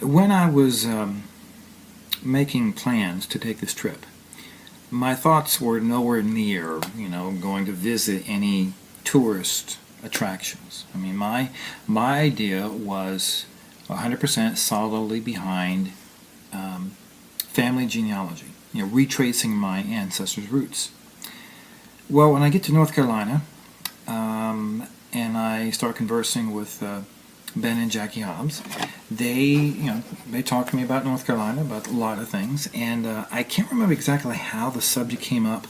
When I was making plans to take this trip, my thoughts were nowhere near, going to visit any tourist attractions. I mean, my idea was 100% solidly behind family genealogy, retracing my ancestors' roots. Well, when I get to North Carolina, and I start conversing with Ben and Jackie Hobbs, they talked to me about North Carolina, about a lot of things, and I can't remember exactly how the subject came up,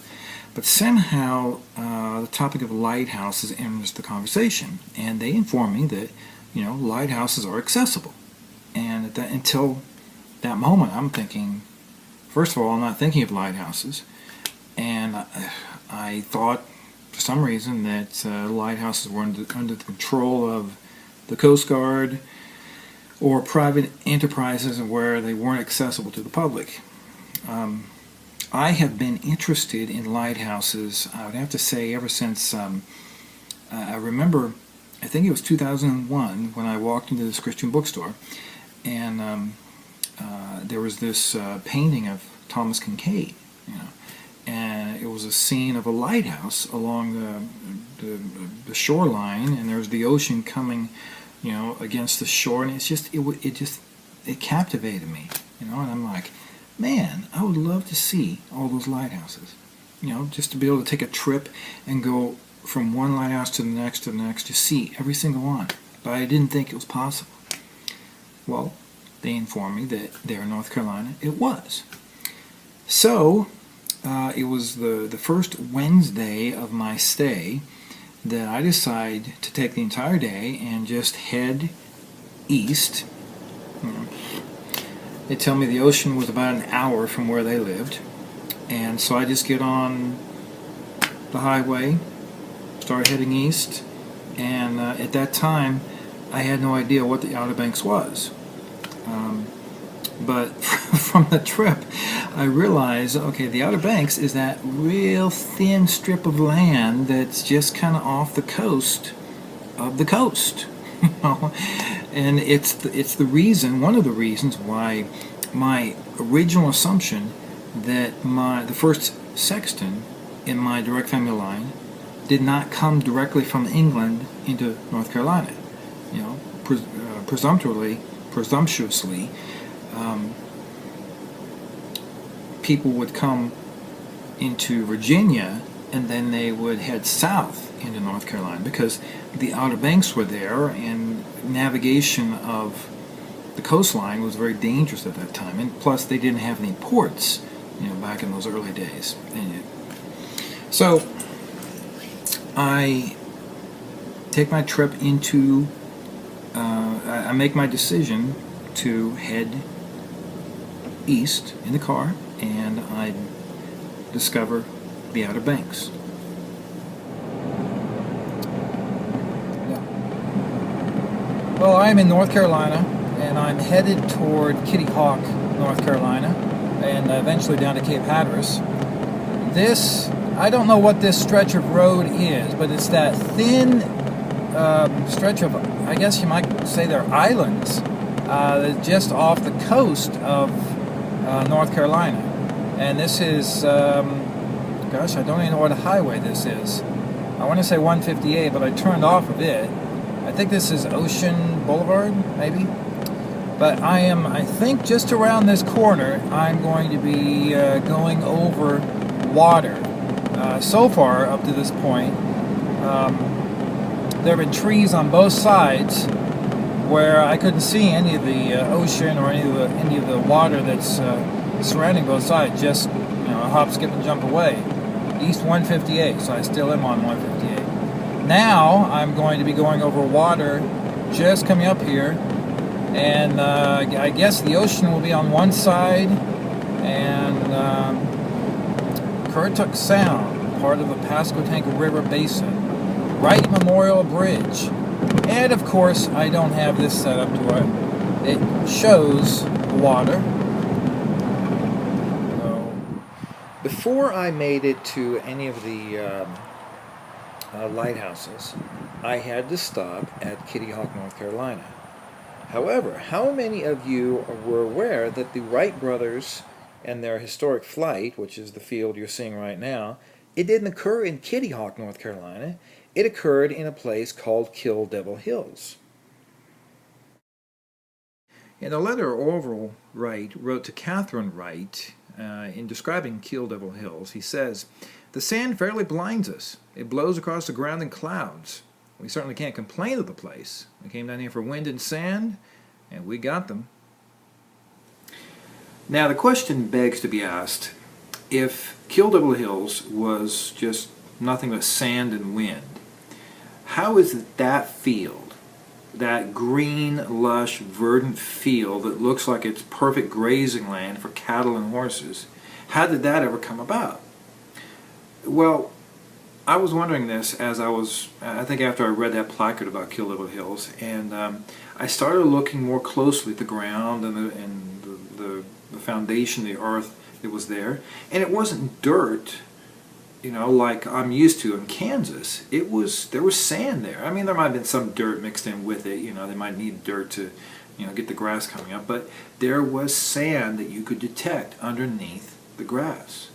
but somehow the topic of lighthouses enters the conversation, and they informed me that lighthouses are accessible, and until that moment, I'm thinking, first of all, I'm not thinking of lighthouses, and I thought for some reason that lighthouses were under the control of the Coast Guard or private enterprises where they weren't accessible to the public. I have been interested in lighthouses, I would have to say, ever since I remember, I think it was 2001 when I walked into this Christian bookstore, and there was this painting of Thomas Kincaid, and it was a scene of a lighthouse along the shoreline, and there was the ocean coming, against the shore, and it captivated me, and I'm like, man, I would love to see all those lighthouses, just to be able to take a trip and go from one lighthouse to the next to see every single one. But I didn't think it was possible. Well, they informed me that there in North Carolina it was. So it was the first Wednesday of my stay that I decided to take the entire day and just head east. They tell me the ocean was about an hour from where they lived, and so I just get on the highway, start heading east, and at that time I had no idea what the Outer Banks was. But from the trip, I realized, okay, the Outer Banks is that real thin strip of land that's just kind of off the coast of the coast, and it's the reason, one of the reasons why my original assumption that the first sexton in my direct family line did not come directly from England into North Carolina, presumptuously. People would come into Virginia and then they would head south into North Carolina because the Outer Banks were there, and navigation of the coastline was very dangerous at that time, and plus they didn't have any ports, back in those early days. So I take my trip into I make my decision to head east in the car, and I discover the Outer Banks. Well, I'm in North Carolina, and I'm headed toward Kitty Hawk, North Carolina, and eventually down to Cape Hatteras. I don't know what this stretch of road is, but it's that thin stretch of, I guess you might say they're islands, just off the coast of North Carolina. And this is, gosh, I don't even know what highway this is. I want to say 158, but I turned off of it. I think this is Ocean Boulevard, maybe. But I think just around this corner, I'm going to be going over water. So far, up to this point, there have been trees on both sides where I couldn't see any of the ocean or any of the water that's surrounding both sides. Just a hop, skip, and jump away. East 158, so I still am on 158. Now I'm going to be going over water just coming up here, and I guess the ocean will be on one side, and Currituck Sound, part of the Pasquotank River Basin, Wright Memorial Bridge, and of course I don't have this set up to where it shows water. So, before I made it to any of the lighthouses, I had to stop at Kitty Hawk, North Carolina. However, how many of you were aware that the Wright Brothers and their historic flight, which is the field you're seeing right now, it didn't occur in Kitty Hawk, North Carolina. It occurred in a place called Kill Devil Hills. In a letter Orville Wright wrote to Catherine Wright in describing Kill Devil Hills, he says, "The sand fairly blinds us. It blows across the ground in clouds. We certainly can't complain of the place. We came down here for wind and sand, and we got them." Now the question begs to be asked, if Kill Devil Hills was just nothing but sand and wind, how is it that field, that green, lush, verdant field that looks like it's perfect grazing land for cattle and horses, how did that ever come about? Well, I was wondering this as I think after I read that placard about Kill Devil Hills, and I started looking more closely at the ground and the foundation, the earth that was there, and it wasn't dirt, like I'm used to in Kansas. There was sand there. I mean, there might have been some dirt mixed in with it. They might need dirt to, get the grass coming up, but there was sand that you could detect underneath the grass.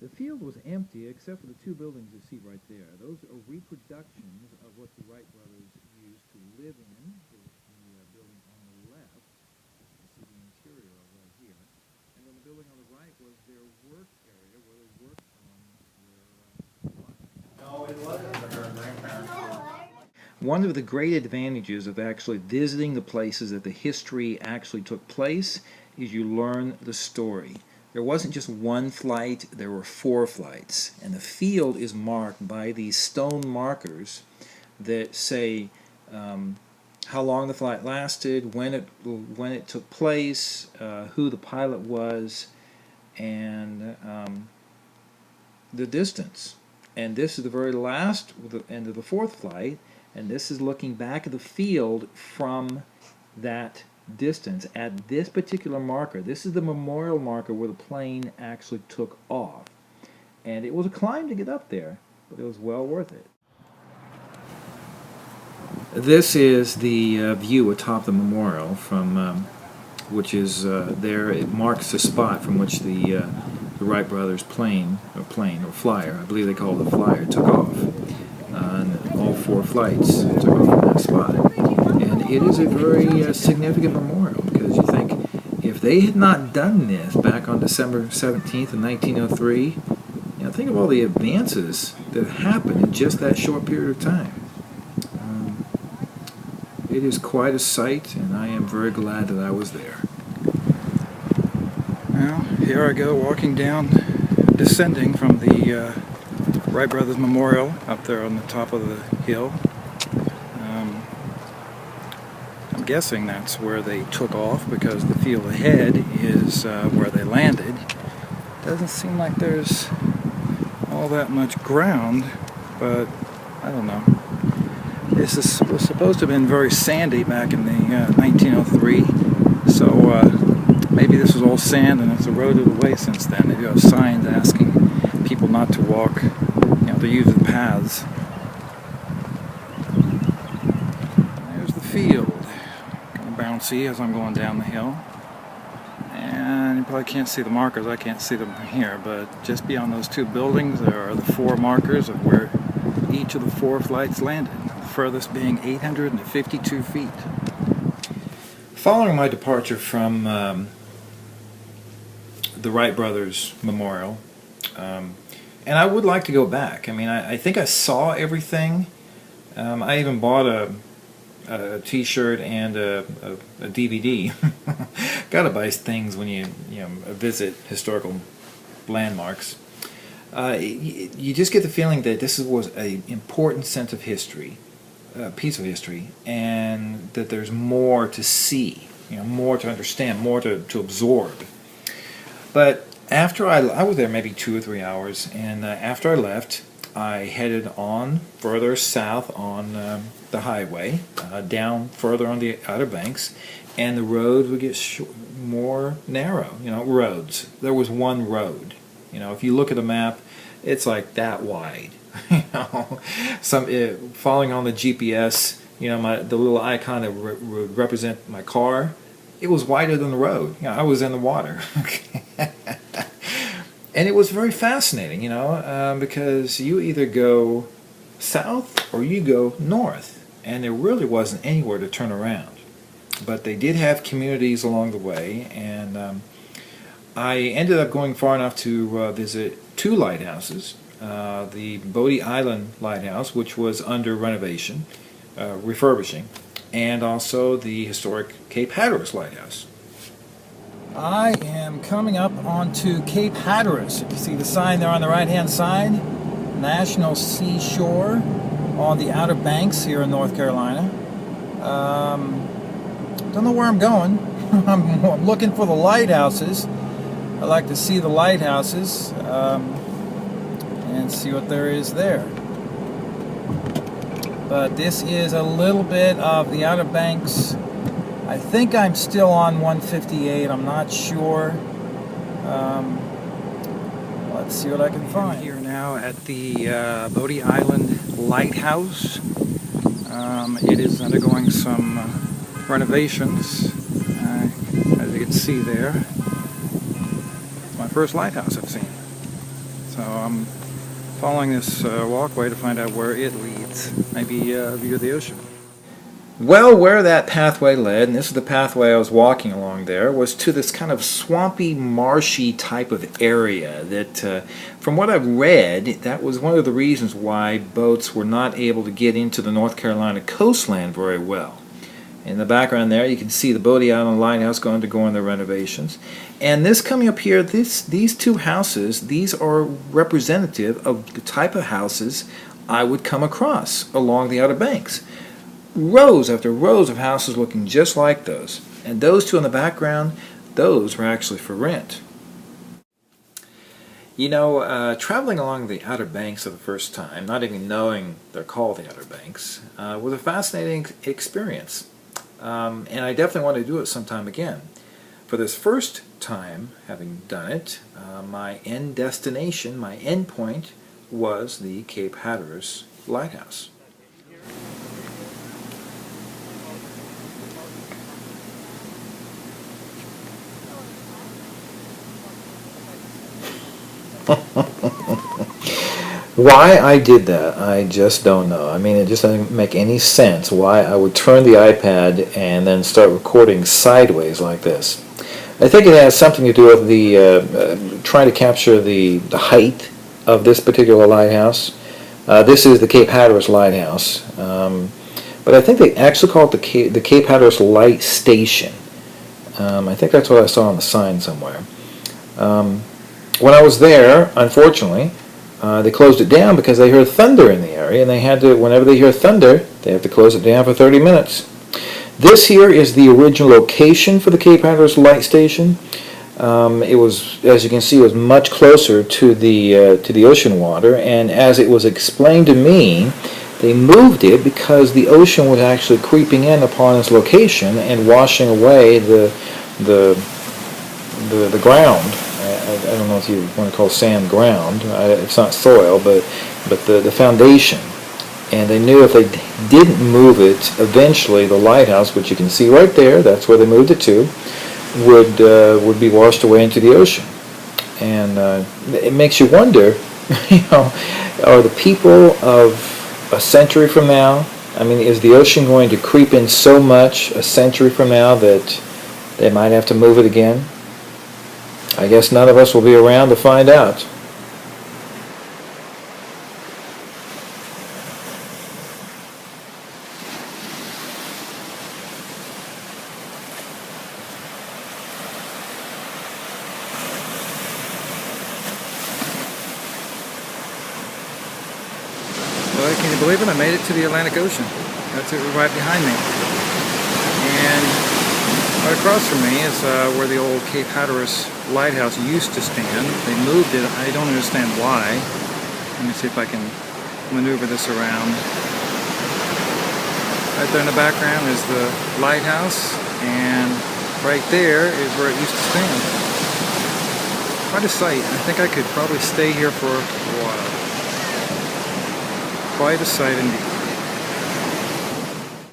The field was empty except for the two buildings you see right there. Those are reproductions of what the Wright brothers used to live in. The building on the left, you see the interior of right here, and then the building on the right was their work area where they worked on their No, it wasn't for her grandparents. One of the great advantages of actually visiting the places that the history actually took place is you learn the story. There wasn't just one flight, there were 4 flights. And the field is marked by these stone markers that say how long the flight lasted, when it took place, who the pilot was, and the distance. And this is the very last, the end of the 4th flight, and this is looking back at the field from that distance at this particular marker. This is the memorial marker where the plane actually took off, and it was a climb to get up there, but it was well worth it. This is the view atop the memorial from which is there. It marks the spot from which the Wright Brothers plane or flyer, I believe they call it a flyer, took off. And all 4 flights took off from that spot. And it is a very significant memorial, because you think, if they had not done this back on December 17th of 1903, think of all the advances that happened in just that short period of time. It is quite a sight, and I am very glad that I was there. Well, here I go walking down, descending from the Wright Brothers Memorial up there on the top of the hill. I'm guessing that's where they took off, because the field ahead is where they landed. Doesn't seem like there's all that much ground, but I don't know. This was supposed to have been very sandy back in the 1903, so maybe this was all sand and it's eroded away since then. They do have signs asking people not to walk, to use the paths. There's the field, kind of bouncy as I'm going down the hill. And you probably can't see the markers, I can't see them from here, but just beyond those 2 buildings there are the 4 markers of where each of the 4 flights landed, the furthest being 852 feet. Following my departure from the Wright Brothers Memorial, and I would like to go back. I mean, I think I saw everything. I even bought a T-shirt and a DVD. Gotta buy things when you visit historical landmarks. You just get the feeling that this was an important sense of history, piece of history, and that there's more to see, more to understand, more to absorb. But after I was there maybe 2 or 3 hours, and after I left, I headed on further south on the highway, down further on the Outer Banks, and the roads would get more narrow, roads. There was one road. If you look at a map, it's like that wide. Following on the GPS, you know, the little icon that would represent my car, it was wider than the road. You know, I was in the water. And it was very fascinating, you know, because you either go south or you go north, and there really wasn't anywhere to turn around. But they did have communities along the way, and I ended up going far enough to visit two lighthouses. The Bodie Island Lighthouse, which was under renovation, refurbishing, and also the historic Cape Hatteras Lighthouse. I am coming up onto Cape Hatteras. You can see the sign there on the right-hand side. National Seashore on the Outer Banks here in North Carolina. Don't know where I'm going. I'm looking for the lighthouses. I like to see the lighthouses and see what there is there. But this is a little bit of the Outer Banks. I think I'm still on 158. I'm not sure. Let's see what I can find. Here now at the Bodie Island Lighthouse. It is undergoing some renovations, as you can see there. It's my first lighthouse I've seen. So I'm following this walkway to find out where it leads. Maybe a view of the ocean. Well, where that pathway led, and this is the pathway I was walking along there, was to this kind of swampy, marshy type of area that, from what I've read, that was one of the reasons why boats were not able to get into the North Carolina coastland very well. In the background there, you can see the Bodie Island Lighthouse going to go into renovations. And this coming up here, these two houses, these are representative of the type of houses I would come across along the Outer Banks. Rows after rows of houses looking just like those. And those two in the background, those were actually for rent. You know, traveling along the Outer Banks for the first time, not even knowing they're called the Outer Banks, was a fascinating experience. And I definitely want to do it sometime again. For this first time, having done it, my end destination, my end point, was the Cape Hatteras Lighthouse. Why I did that, I just don't know. I mean, it just doesn't make any sense why I would turn the iPad and then start recording sideways like this. I think it has something to do with the trying to capture the height of this particular lighthouse. This is the Cape Hatteras Lighthouse, but I think they actually call it the Cape Hatteras Light Station. I think that's what I saw on the sign somewhere. When I was there, unfortunately, they closed it down because they heard thunder in the area, and they had to, whenever they hear thunder, they have to close it down for 30 minutes. This here is the original location for the Cape Hatteras Light Station. It was, as you can see, it was much closer to the ocean water, and as it was explained to me, they moved it because the ocean was actually creeping in upon its location and washing away the ground. I don't know if you want to call sand ground. It's not soil, but the foundation. And they knew if they didn't move it, eventually the lighthouse, which you can see right there, that's where they moved it to, would be washed away into the ocean. And it makes you wonder, you know, are the people of a century from now, I mean, is the ocean going to creep in so much a century from now that they might have to move it again? I guess none of us will be around to find out. Well, can you believe it? I made it to the Atlantic Ocean. That's it right behind me. And right across from me is where the old Cape Hatteras Lighthouse used to stand. They moved it. I don't understand why. Let me see if I can maneuver this around. Right there in the background is the lighthouse, and right there is where it used to stand. Quite a sight. I think I could probably stay here for a while. Quite a sight indeed.